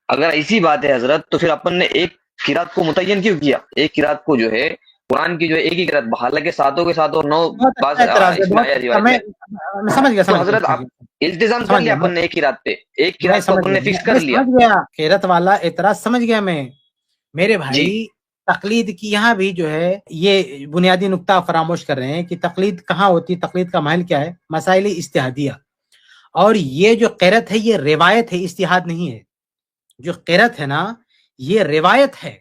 اگر ایسی بات ہے حضرت تو پھر اپن نے ایک قرات کو متعین کیوں کیا؟ ایک قرات کو جو ہے قرآن کی جو ہے ایک ہی قرات، حالانکہ ساتوں کے ساتھ اور 9 بہت بعض اچھا اعتراض ہے، اس میں بہت آیا اچھا، روایت میں. میں سمجھ گیا تو حضرت آپ التزام کر لیا اپن نے ایک قرات پہ، ایک میں قرات کو سمجھ اپن نے گیا، فکس کر لیا. سمجھ گیا قیرت والا اعتراض سمجھ گیا میں. میرے بھائی جی تقلید کی یہاں بھی جو ہے یہ بنیادی نقطہ فراموش کر رہے ہیں کہ تقلید کہاں ہوتی، تقلید کا محل کیا ہے؟ مسائل اجتہادیہ. اور یہ جو قیرت ہے یہ روایت ہے، اجتہاد نہیں ہے. جو قیرت ہے نا یہ روایت ہے،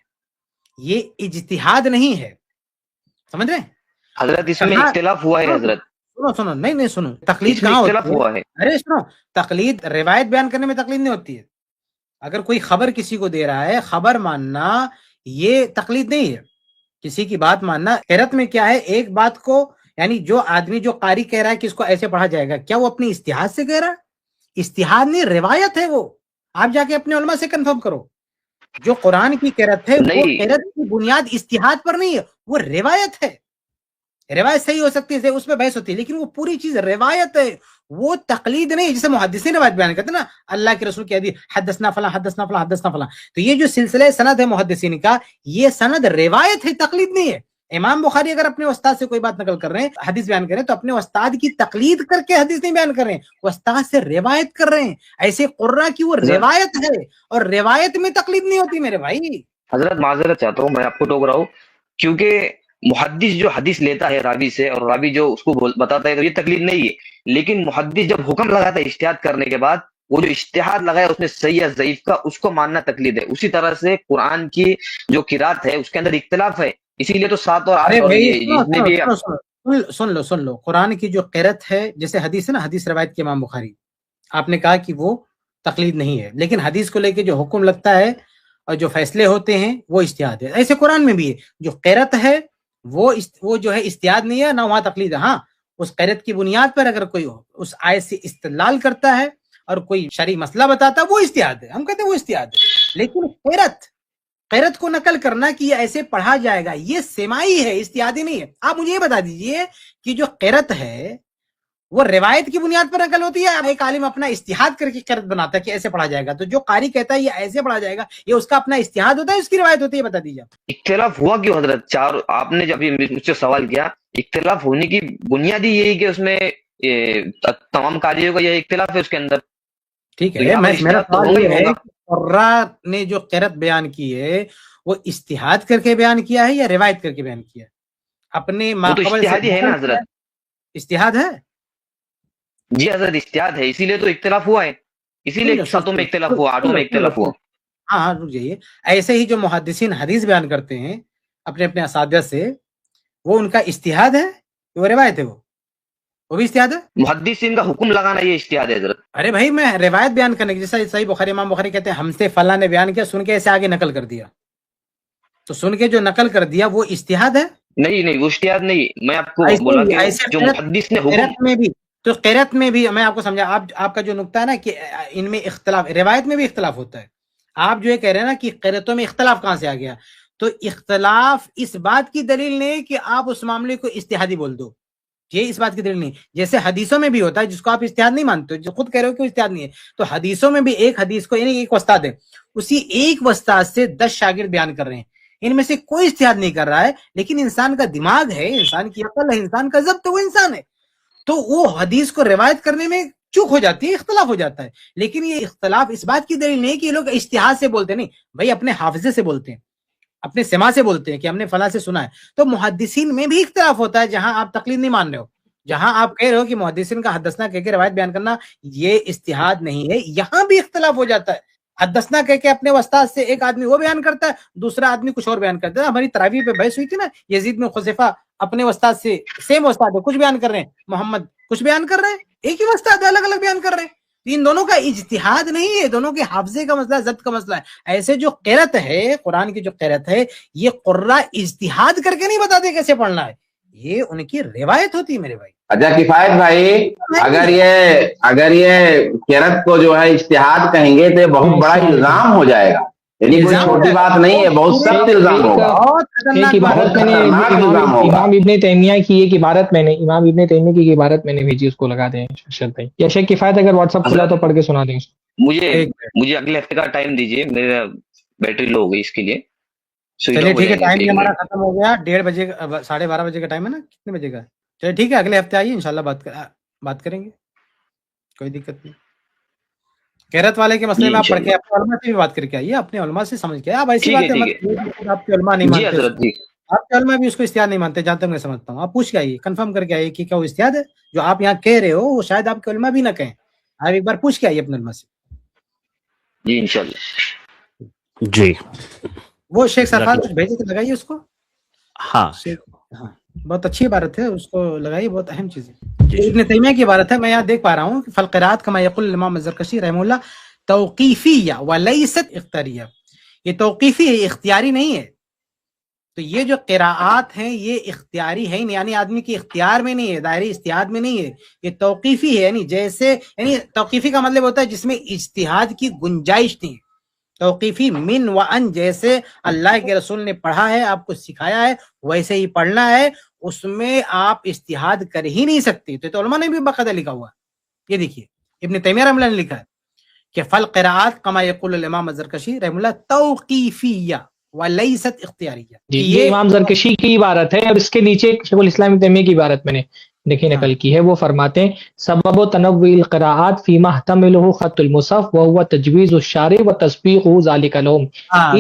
یہ اجتہاد نہیں ہے. سمجھ رہے ہیں؟ حضرت اس میں اختلاف ہوا ہے حضرت، سنو نہیں سنو، تقلید اس میں کہاں اختلاف ہوتی ہوا ہے؟ ہے. ارے سنو، تقلید روایت بیان کرنے میں تقلید نہیں ہوتی ہے. اگر کوئی خبر کسی کو دے رہا ہے، خبر ماننا یہ تقلید نہیں ہے. کسی کی بات ماننا. قیرت میں کیا ہے؟ ایک بات کو یعنی جو آدمی جو قاری کہہ رہا ہے کہ اس کو ایسے پڑھا جائے گا، کیا وہ اپنی اجتہاد سے کہہ رہا ہے؟ اجتہاد نہیں، روایت ہے. وہ آپ جا کے اپنے علماء سے کنفرم کرو. جو قرآن کی قیرت ہے وہ نہیں قیرت کی بنیاد اجتہاد پر نہیں ہے، وہ روایت ہے. روایت صحیح ہو سکتی ہے، اس پہ بحث ہوتی ہے، لیکن وہ پوری چیز روایت ہے، وہ تقلید نہیں. جیسے محدثین روایت بیان کرتے ہیں نا، اللہ کے رسول کی حدیث حدثنا فلاں حدثنا فلاں حدثنا فلاں، تو یہ جو سلسلہ سند ہے محدثین کا، یہ سند روایت ہے، تقلید نہیں ہے. امام بخاری اگر اپنے استاد سے کوئی بات نقل کر رہے ہیں، حدیث بیان کر رہے ہیں، تو اپنے استاد کی تقلید کر کے حدیث نہیں بیان کر رہے ہیں، وہ استاد سے روایت کر رہے ہیں. ایسے قرہ کی وہ روایت ہے، اور روایت میں تقلید نہیں ہوتی میرے بھائی. حضرت معذرت چاہتا ہوں، میں آپ کو ٹوک رہا ہوں، کیونکہ محدث جو حدیث لیتا ہے راوی سے اور راوی جو اس کو بتاتا ہے تو یہ تقلید نہیں ہے. لیکن محدث جب حکم لگاتا ہے اجتہاد کرنے کے بعد، وہ جو اجتہاد لگایا اس نے صحیح یا ضعیف کا، اس کو ماننا تقلید ہے. اسی طرح سے قرآن کی جو قرات ہے اس کے اندر اختلاف ہے، اسی لیے تو 7 اور 8 اور جتنے بھی. سن لو قرآن کی جو قرت ہے، جیسے حدیث ہے نا، حدیث روایت کے امام بخاری، آپ نے کہا کہ وہ تقلید نہیں ہے، لیکن حدیث کو لے کے جو حکم لگتا ہے اور جو فیصلے ہوتے ہیں وہ اجتہاد ہے. ایسے قرآن میں بھی ہے، جو قرت ہے وہ جو ہے اجتہاد نہیں ہے نہ وہاں تقلید ہے. ہاں، اس قرت کی بنیاد پر اگر کوئی اس آیت سے استدلال کرتا ہے اور کوئی شرعی مسئلہ بتاتا ہے، وہ اجتہاد ہے، ہم کہتے ہیں وہ اجتہاد ہے. لیکن قرت کو نقل کرنا کہ یہ ایسے پڑھا جائے گا، یہ سماعی ہے، اجتہادی نہیں ہے. آپ مجھے یہ بتا دیجئے کہ جو قرت ہے وہ روایت کی بنیاد پر نقل ہوتی ہے، ایک عالم اپنا اجتہاد کر کے قرت بناتا ہے کہ ایسے پڑھا جائے گا، تو جو قاری کہتا ہے یہ ایسے پڑھا جائے گا، یہ اس کا اپنا اجتہاد ہوتا ہے، اس کی روایت ہوتی ہے؟ بتا دیجیے. اختلاف ہوا کیوں حضرت؟ آپ نے جب مجھ سے سوال کیا، اختلاف ہونے کی بنیادی یہی کہ اس میں تمام قاریوں کا یہ اختلاف ہے اس کے اندر. ٹھیک ہے، میرا سوال یہ ہے کہ قرہ نے جو قرت بیان کی ہے وہ اجتہاد کر کے بیان کیا ہے یا روایت کر کے بیان کیا ہے؟ اپنے ماقبل سے ہے نا حضرت، اجتہاد ہے. جی حضرت اجتہاد ہے، اسی لیے تو اختلاف ہوا ہے، اسی لیے 7 میں اختلاف ہوا، 8 میں اختلاف ہوا. ہاں رک جائیے. ایسے ہی جو محدثین حدیث بیان کرتے ہیں اپنے اپنے اساتذہ سے، وہ ان کا اجتہاد ہے، وہ روایت ہے، وہ بھی اجتہاد ہے. محدثین کا حکم لگانا یہ اجتہاد ہے حضرت. ارے بھائی میں روایت بیان کرنے کی، جیسے صحیح بخاری امام بخاری کہتے ہیں ہم سے فلاں نے بیان کیا، سن کے ایسے آگے نقل کر دیا، تو سن کے جو نقل کر دیا وہ اجتہاد ہے. نہیں وہ اجتہاد نہیں، میں آپ کو بولا کہ جو محدث نے حکم، تو قرت میں بھی میں آپ کو سمجھا. آپ کا جو نقطہ ہے نا کہ ان میں اختلاف، روایت میں بھی اختلاف ہوتا ہے. آپ جو یہ کہہ رہے ہیں نا کہ قرتوں میں اختلاف کہاں سے آ گیا، تو اختلاف اس بات کی دلیل نہیں کہ آپ اس معاملے کو اجتہادی بول دو، یہ اس بات کی دلیل نہیں. جیسے حدیثوں میں بھی ہوتا ہے، جس کو آپ اجتہاد نہیں مانتے، جو خود کہہ رہے ہو کہ اجتہاد نہیں ہے، تو حدیثوں میں بھی ایک حدیث کو، یعنی ایک استاد ہے، اسی ایک استاد سے 10 شاگرد بیان کر رہے ہیں، ان میں سے کوئی اجتہاد نہیں کر رہا ہے، لیکن انسان کا دماغ ہے، انسان کی عقل ہے، انسان کا ضبط ہے، وہ انسان ہے، تو وہ حدیث کو روایت کرنے میں چوک ہو جاتی ہے، اختلاف ہو جاتا ہے. لیکن یہ اختلاف اس بات کی دلیل نہیں کہ یہ لوگ اجتہاد سے بولتے نہیں، بھائی اپنے حافظے سے بولتے ہیں، اپنے سماع سے بولتے ہیں کہ ہم نے فلاں سے سنا ہے. تو محدثین میں بھی اختلاف ہوتا ہے، جہاں آپ تقلید نہیں مان رہے ہو، جہاں آپ کہہ رہے ہو کہ محدثین کا حدثنا کہہ کے روایت بیان کرنا یہ اجتہاد نہیں ہے، یہاں بھی اختلاف ہو جاتا ہے. حدثنا کہہ کے اپنے استاد سے ایک آدمی وہ بیان کرتا ہے، دوسرا آدمی کچھ اور بیان کرتا ہے. ہماری تراویح پہ بحث ہوئی تھی نا، یزید بن خزیفہ اپنے استاد سے، سیم استاد ہے، کچھ بیان کر رہے ہیں، محمد کچھ بیان کر رہے ہیں، ایک ہی استاد ہے، الگ الگ بیان کر رہے ہیں. ان دونوں کا اجتہاد نہیں ہے، دونوں کے حافظے کا مسئلہ، ضبط کا مسئلہ ہے. ایسے جو قرت ہے، قرآن کی جو قرت ہے، یہ قرہ اجتہاد کر کے نہیں بتاتے کیسے پڑھنا ہے، یہ ان کی روایت ہوتی ہے میرے بھائی. اچھا کفایت بھائی، اگر یہ قرت کو جو ہے اجتہاد کہیں گے تو بہت بڑا الزام ہو جائے گا. یعنی کوئی چھوٹی بات نہیں ہے, بہت سخت الزام ہوگا. بہت خطرناک بات عبارت میں نے خطرناک الزام ہوگا. امام ابن تیمیہ کی ایک عبارت میں نے عبارت میں نے بھیجی, اس کو لگا دیں ارشد بھائی, یا شیخ کفایت اگر واٹس ایپ کھلا تو پڑھ کے سنا دیں. مجھے اگلے ہفتے کا ٹائم دیجیے, میرا بیٹری لو ہو گئی اس کے لیے. چلیے ٹھیک ہے, ٹائم بھی ہمارا ختم ہو گیا, 1:30 بجے 12:30 بجے کا ٹائم ہے نا, کتنے بجے کا؟ چلیے ٹھیک ہے, اگلے ہفتے آئیے انشاءاللہ بات کریں گے, کوئی دقت نہیں. قیرت والے کے مسئلے میں آپ پڑھ کے اپنے علماء سے بھی بات کر کے آئیے, اپنے علماء سے سمجھ کے. آپ ایسی باتیں مت, آپ کے علماء نہیں مانتے, آپ کے علماء بھی اس کو اجتہاد نہیں مانتے, جہاں تک میں سمجھتا ہوں. آپ پوچھ کے آئیے, کنفرم کر کے آئیے کہ کیا وہ اجتہاد ہے جو آپ یہاں کہہ رہے ہو, وہ شاید آپ کے علماء بھی نہ کہیں. آپ ایک بار پوچھ کے آئیے اپنے علماء سے. جی انشاءاللہ. جی وہ شیخ سرفراز کچھ بھیجے تو لگائیے اس کو. ہاں ہاں بہت اچھی عبارت ہے, اس کو لگائیے, بہت اہم چیز ہے. ابن تیمیہ کی عبارت ہے, میں یہاں دیکھ پا رہا ہوں کہ فالقراءات کما یقول الامام الزرکشی رحمہ اللہ توقیفیہ ولیست اختیاریہ. یہ توقیفی ہے, اختیاری نہیں ہے. تو یہ جو قراءات ہیں یہ اختیاری ہے, یعنی آدمی کے اختیار میں نہیں ہے, دائرے اجتہاد میں نہیں ہے, یہ توقیفی ہے. یعنی جیسے توقیفی کا مطلب ہوتا ہے جس میں اجتہاد کی گنجائش نہیں ہے. توقیفی من و ان, جیسے اللہ کے رسول نے پڑھا ہے, آپ کو سکھایا ہے, ویسے ہی پڑھنا ہے, اس میں آپ اجتہاد کر ہی نہیں سکتے. تو علماء نے بھی باقاعدہ لکھا ہوا, یہ دیکھیے ابن تیمیہ رحمہ اللہ نے لکھا ہے کہ فالقراءات کما یقول الامام الزرکشی رحمہ اللہ توقیفیہ ولیست اختیاریہ. یہ امام زرکشی کی عبارت ہے, اور اس کے نیچے شیخ الاسلام ابن تیمیہ کی عبارت میں نے دیکھیں نقل کی ہے. وہ فرماتے ہیں سبب و تنوع القراءات فيما احتمله خط المصحف وهو تجويز الشارع وتصديق ذلك لهم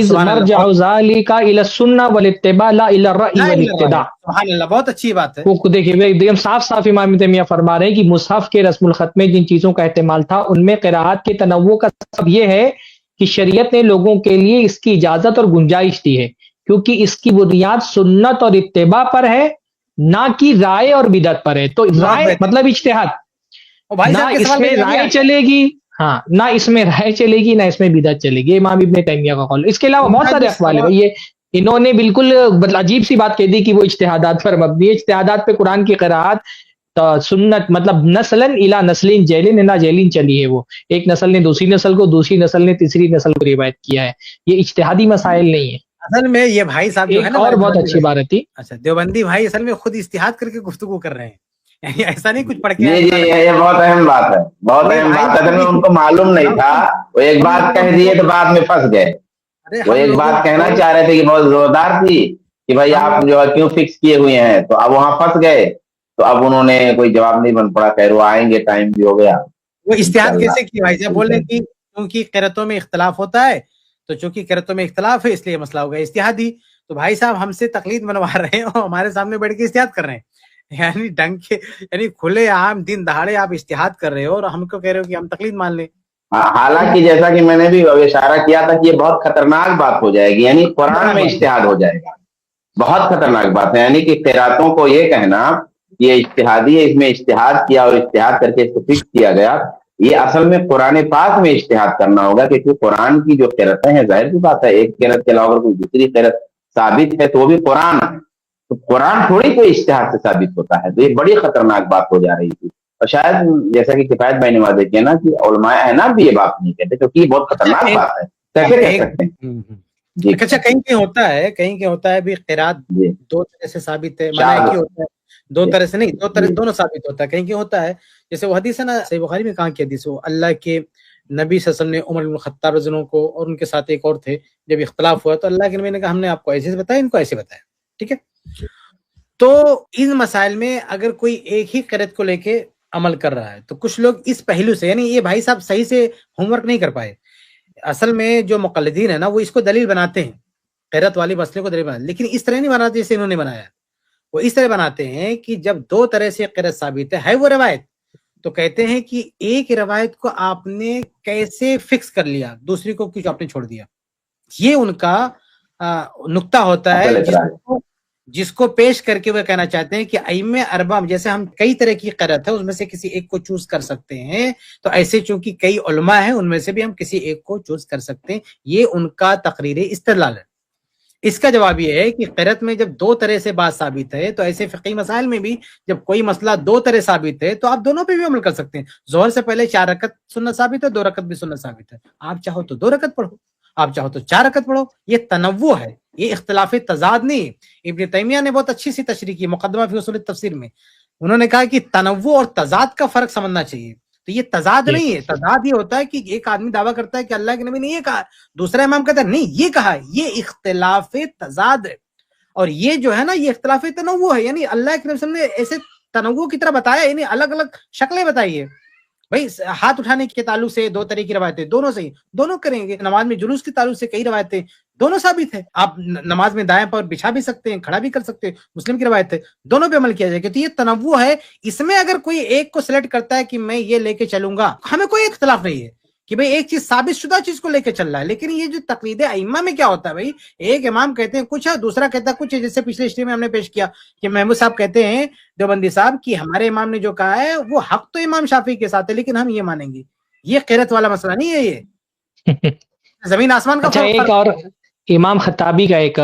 اذ مرجع ذلك الى السنه والاتباع لا الى الراي والاقتداء. سبحان اللہ, بہت اچھی بات ہے. وہ دیکھیے ایک صاف امام ابن تیمیہ فرما رہے ہیں کہ مصحف کے رسم الخط میں جن چیزوں کا احتمال تھا ان میں قراءات کے تنوع کا سبب یہ ہے کہ شریعت نے لوگوں کے لیے اس کی اجازت اور گنجائش دی ہے, کیونکہ اس کی بنیاد سنت اور اتباع پر ہے, نہ کہ رائے اور بدعت پر ہے. تو رائے مطلب اجتہاد, نہ اس میں رائے چلے گی, ہاں نہ اس میں رائے چلے گی, نہ اس میں بدعت چلے گی. امام ابن تیمیہ کا قول. اس کے علاوہ بہت سارے اقوال ہیں. یہ انہوں نے بالکل عجیب سی بات کہہ دی کہ وہ اجتہادات پر مبنی ہے. اجتہادات پہ قرآن کی قراءات سنت مطلب نسلن الی نسلین جیلن الی جیلن چلی ہے. وہ ایک نسل نے دوسری نسل کو, دوسری نسل نے تیسری نسل کو روایت کیا ہے. یہ اجتہادی مسائل نہیں ہے. اصل میں یہ بھائی صاحب جو ہے نا, اور بہت اچھی بات تھی. اچھا دیوبندی بھائی اصل میں خود اجتہاد کر کے گفتگو کر رہے ہیں, یعنی ایسا نہیں کچھ پڑھ کے. یہ بہت اہم بات ہے, بہت اہم بات ہے. ان کو معلوم نہیں تھا, وہ ایک بات کہہ دیے تو بعد میں پھنس گئے. وہ ایک بات کہنا چاہ رہے تھے کہ بہت زوردار تھی کہ بھائی آپ جو ہے کیوں فکس کیے ہوئے ہیں, تو اب وہاں پھنس گئے. تو اب انہوں نے کوئی جواب نہیں بن پڑا, خیر وہ آئیں گے, ٹائم بھی ہو گیا. وہ اجتہاد کیسے کی بھائی صاحب, بول رہے کہ کیونکہ قرأتوں میں اختلاف ہوتا ہے, تو چونکہ قرأتوں میں اختلاف ہے اس لیے مسئلہ ہو گیا اجتہادی. تو بھائی صاحب ہم سے تقلید بنوا رہے ہیں اور ہمارے سامنے بیٹھ کے اجتہاد کر رہے ہیں, یعنی ڈنگ کے, یعنی کھلے عام دن دہاڑے آپ اجتہاد کر رہے ہو اور ہم کو کہہ رہے ہو کہ ہم تقلید مان لیں. حالانکہ جیسا کہ میں نے بھی اشارہ کیا تھا کہ یہ بہت خطرناک بات ہو جائے گی, یعنی قرآن میں اجتہاد ہو جائے گا. بہت خطرناک بات ہے, یعنی کہ قراتوں کو یہ کہنا یہ اجتہادی ہے, اس میں اجتہاد کیا اور اجتہاد کر کے اس کو فکس کیا گیا, یہ اصل میں قرآن پاک میں اجتہاد کرنا ہوگا. کیونکہ قرآن کی جو قرتیں ہیں ظاہر سی بات ہے, ایک قرت کے علاوہ اگر کوئی دوسری قرت ثابت ہے تو وہ بھی قرآن ہے, تو قرآن تھوڑی کوئی اجتہاد سے ثابت ہوتا ہے. تو یہ بڑی خطرناک بات ہو جا رہی تھی, اور شاید جیسا کہ کفایت بھائی نے واضح کیا نا کہ علماء اعناب بھی یہ بات نہیں کہتے, کیونکہ یہ بہت خطرناک بات ہے. کیسے کہہ سکتے ہیں؟ اچھا کہیں ہوتا ہے بھی قرات دو طرح سے ثابت ہے, معنی کی ہوتا ہے, دو طرح سے نہیں, دونوں ثابت ہوتا ہے. کہیں ہوتا ہے جیسے وہ حدیث ہے نا صحیح بخاری میں کہاں کی حدیث, وہ اللہ کے نبی صلی اللہ علیہ وسلم نے عمر بن خطاب رضی اللہ عنہ کو اور ان کے ساتھ ایک اور تھے, جب اختلاف ہوا تو اللہ کے نبی نے کہا ہم نے آپ کو ایسے بتایا, ان کو ایسے بتایا. ٹھیک ہے, تو ان مسائل میں اگر کوئی ایک ہی قرات کو لے کے عمل کر رہا ہے تو کچھ لوگ اس پہلو سے, یعنی یہ بھائی صاحب صحیح سے ہوم ورک نہیں کر پائے. اصل میں جو مقلدین ہیں نا وہ اس کو دلیل بناتے ہیں, قرات والی مسئلے کو دلیل بناتے ہیں, لیکن اس طرح نہیں بناتے جیسے انہوں نے بنایا. وہ اس طرح بناتے ہیں کہ جب دو طرح سے قرات ثابت ہے وہ روایت, تو کہتے ہیں کہ ایک روایت کو آپ نے کیسے فکس کر لیا, دوسری کو کیوں آپ نے چھوڑ دیا. یہ ان کا نقطہ ہوتا ہے جس کو پیش کر کے وہ کہنا چاہتے ہیں کہ ائمہ اربعہ جیسے ہم کئی طرح کی قرات ہے اس میں سے کسی ایک کو چوز کر سکتے ہیں, تو ایسے چونکہ کئی علماء ہیں ان میں سے بھی ہم کسی ایک کو چوز کر سکتے ہیں. یہ ان کا تقریر استدلال ہے. اس کا جواب یہ ہے کہ قرات میں جب دو طرح سے بات ثابت ہے تو ایسے فقہی مسائل میں بھی جب کوئی مسئلہ دو طرح ثابت ہے تو آپ دونوں پہ بھی عمل کر سکتے ہیں. ظہر سے پہلے 4 رکعت سنت ثابت ہے, 2 رکعت بھی سنت ثابت ہے, آپ چاہو تو 2 رکعت پڑھو, آپ چاہو تو 4 رکعت پڑھو. یہ تنوع ہے, یہ اختلاف تضاد نہیں. ابن تیمیہ نے بہت اچھی سی تشریح کی مقدمہ فی اصول التفسیر میں. انہوں نے کہا کہ تنوع اور تضاد کا فرق سمجھنا چاہیے. تو یہ تضاد نہیں ہے. تضاد یہ ہوتا ہے کہ ایک آدمی دعویٰ کرتا ہے کہ اللہ کے نبی نے یہ کہا, دوسرا امام کہتا ہے نہیں یہ کہا. یہ اختلاف تضاد ہے. اور یہ جو ہے نا یہ اختلاف تنوع ہے, یعنی اللہ کے نبی صلی اللہ علیہ وسلم نے ایسے تنوع کی طرح بتایا, یعنی الگ الگ شکلیں بتائی ہے. بھائی ہاتھ اٹھانے کے تعلق سے 2 طرح کی روایتیں, دونوں صحیح, دونوں کریں گے. نماز میں جلوس کے تعلق سے کئی روایتیں, دونوں ثابت ہے. آپ نماز میں دائیں پر بچھا بھی سکتے ہیں, کھڑا بھی کر سکتے ہیں, مسلم کی روایت ہے, دونوں پہ عمل کیا جائے گا. تو یہ تنوع ہے. اس میں اگر کوئی ایک کو سلیکٹ کرتا ہے کہ میں یہ لے کے چلوں گا, ہمیں کوئی اختلاف نہیں ہے کہ بھئی ایک چیز ثابت شدہ چیز کو لے کے چل رہا ہے. لیکن یہ جو تقلید ائمہ میں کیا ہوتا ہے بھائی, ایک امام کہتے ہیں کچھ ہے, دوسرا کہتا ہے کچھ ہے. جیسے پچھلے ہسٹری میں ہم نے پیش کیا کہ محمود صاحب کہتے ہیں دیوبندی صاحب کہ ہمارے امام نے جو کہا ہے وہ حق تو امام شافعی کے ساتھ ہے, لیکن ہم یہ مانیں گے. یہ قرت والا مسئلہ نہیں ہے, یہ زمین آسمان کا اچھا ایک اور امام خطابی کا ایک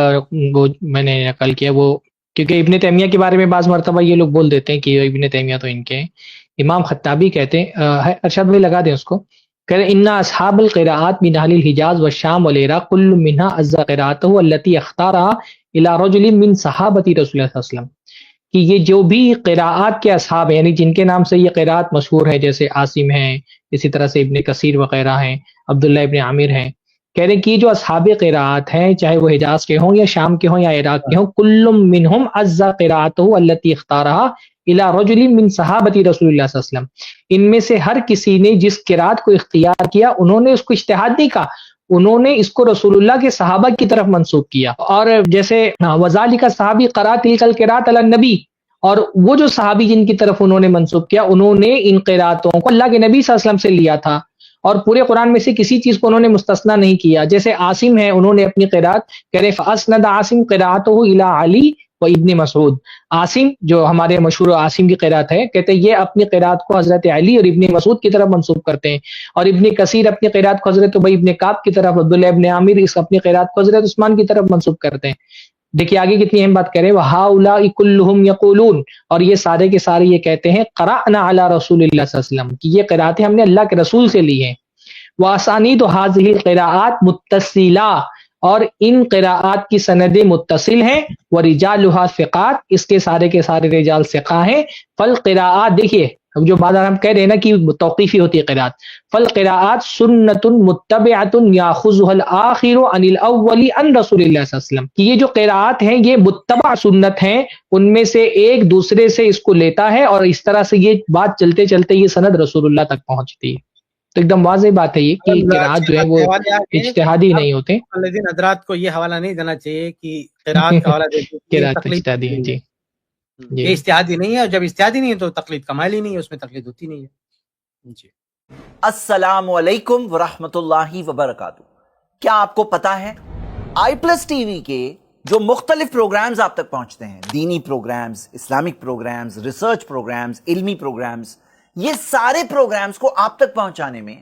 وہ میں نے نقل کیا, وہ کیونکہ ابن تیمیہ کے بارے میں بعض مرتبہ یہ لوگ بول دیتے ہیں کہ ابن تیمیہ تو ان کے ہیں. امام خطابی کہتے ہیں, ارشاد بھائی لگا دیں اس کو, کہ ان اصحاب القراءات من اہل الحجاز والشام والعراق كل منها عز قراءته التي اختارها الى رجل من صحابه رسول اللہ صلی اللہ علیہ وسلم. کہ یہ جو بھی قراءات کے اصحاب ہیں, یعنی جن کے نام سے یہ قراءات مشہور ہے, جیسے عاصم ہیں, اسی طرح سے ابن کثیر وغیرہ ہیں, عبداللہ ابن عامر ہیں, کہہ رہے ہیں کہ جو اصحاب قراءات ہیں چاہے وہ حجاز کے ہوں یا شام کے ہوں یا عراق کے ہوں, کل منہم عز قراءته التي اختارها الى رجل من صحابت رسول اللہ صلی اللہ علیہ وسلم. ان میں سے ہر کسی نے جس قراءت کو اختیار کیا انہوں نے اس کو اجتہاد نہیں کہا, انہوں نے اس کو رسول اللہ کے صحابہ کی طرف منسوب کیا. اور جیسے وذالک صحابی قرأ تلک القراءۃ علی النبی, اور وہ جو صحابی جن کی طرف انہوں نے منسوب کیا انہوں نے ان قراءتوں کو اللہ کے نبی صلی اللہ علیہ وسلم سے لیا تھا, اور پورے قرآن میں سے کسی چیز کو انہوں نے مستثنا نہیں کیا. جیسے عاصم ہے, انہوں نے اپنی قراءت کہہ رہے فاسند عاصم قراءتہ الی علی و ابن مسعود. عاصم جو ہمارے مشہور عاصم کی قراءت ہے, کہتے ہیں یہ اپنی قراءت کو حضرت علی اور ابن مسعود کی طرف منسوب کرتے ہیں. اور ابن کثیر اپنی قراءت کو حضرت ابی ابن کعب کی طرف, عبداللہ ابن عامر اس اپنی قراءت کو حضرت عثمان کی طرف منسوب کرتے ہیں. دیکھیے آگے کتنی اہم بات کہہ رہے ہیں, وَهَؤُلَاءِ كُلُّهُمْ يَقُولُونَ, اور یہ سارے کے سارے یہ کہتے ہیں قرأنا علی رسول اللہ صلی اللہ علیہ وسلم, کہ یہ قراءتیں ہم نے اللہ کے رسول سے لی ہیں. وَأَسَانِيدُ هَذِهِ الْقِرَاءَاتِ مُتَّصِلَةٌ, اور ان قراءات کی سندیں متصل ہیں. وَرِجَالُهَا ثِقَاتٌ, اس کے سارے رجال ثقہ ہیں. فالقراءات, دیکھیے اب جو بات ہم کہہ رہے ہیں نا کہ توقیفی ہوتی ہے قراءت, فالقراءات سنت متبعۃ یاخذها الاخر عن الاول عن رسول اللہ صلی اللہ علیہ وسلم, کہ یہ جو قراءات ہیں یہ متبع سنت ہیں, ان میں سے ایک دوسرے سے اس کو لیتا ہے, اور اس طرح سے یہ بات چلتے چلتے یہ سند رسول اللہ تک پہنچتی ہے. تو ایک دم واضح بات ہے یہ کہ قراءات جو ہے وہ اجتہادی نہیں ہوتے. لیکن حضرات کو یہ حوالہ نہیں دینا چاہیے کہ قراءت کا حوالہ دیتے قراءت اجتہادی ہے. جی یہ اجتہادی نہیں ہے, اور جب اجتہادی نہیں ہے تو تقلید کمال ہی نہیں ہے, اس میں تقلید ہوتی نہیں ہے. جی السلام علیکم ورحمۃ اللہ وبرکاتہ. کیا آپ کو پتا ہے آئی پلس ٹی وی کے جو مختلف پروگرامز آپ تک پہنچتے ہیں, دینی programmes, Islamic programmes, research programmes, علمی پروگرامز, یہ سارے پروگرامز کو آپ تک پہنچانے میں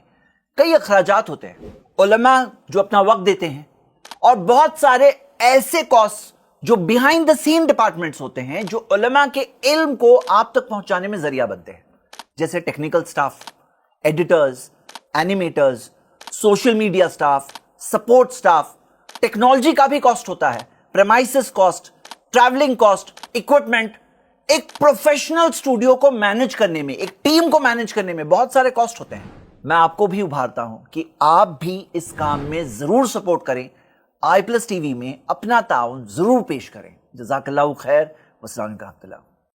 کئی اخراجات ہوتے ہیں. علماء جو اپنا وقت دیتے ہیں, اور بہت سارے ایسے کاسٹ جو بیہائنڈ دا سین ڈپارٹمنٹس ہوتے ہیں جو علماء کے علم کو آپ تک پہنچانے میں ذریعہ بنتے ہیں, جیسے technical staff, editors, animators, social media staff, support staff. Technology کا بھی کاسٹ ہوتا ہے, premises cost, travelling cost, equipment. ایک پروفیشنل اسٹوڈیو کو مینج کرنے میں, ایک ٹیم کو مینج کرنے میں بہت سارے کاسٹ ہوتے ہیں. میں آپ کو بھی ابھارتا ہوں کہ آپ بھی اس کام میں ضرور سپورٹ کریں, آئی پلس ٹی وی میں اپنا تعاون ضرور پیش کریں. جزاک اللہ خیر, والسلام علیکم.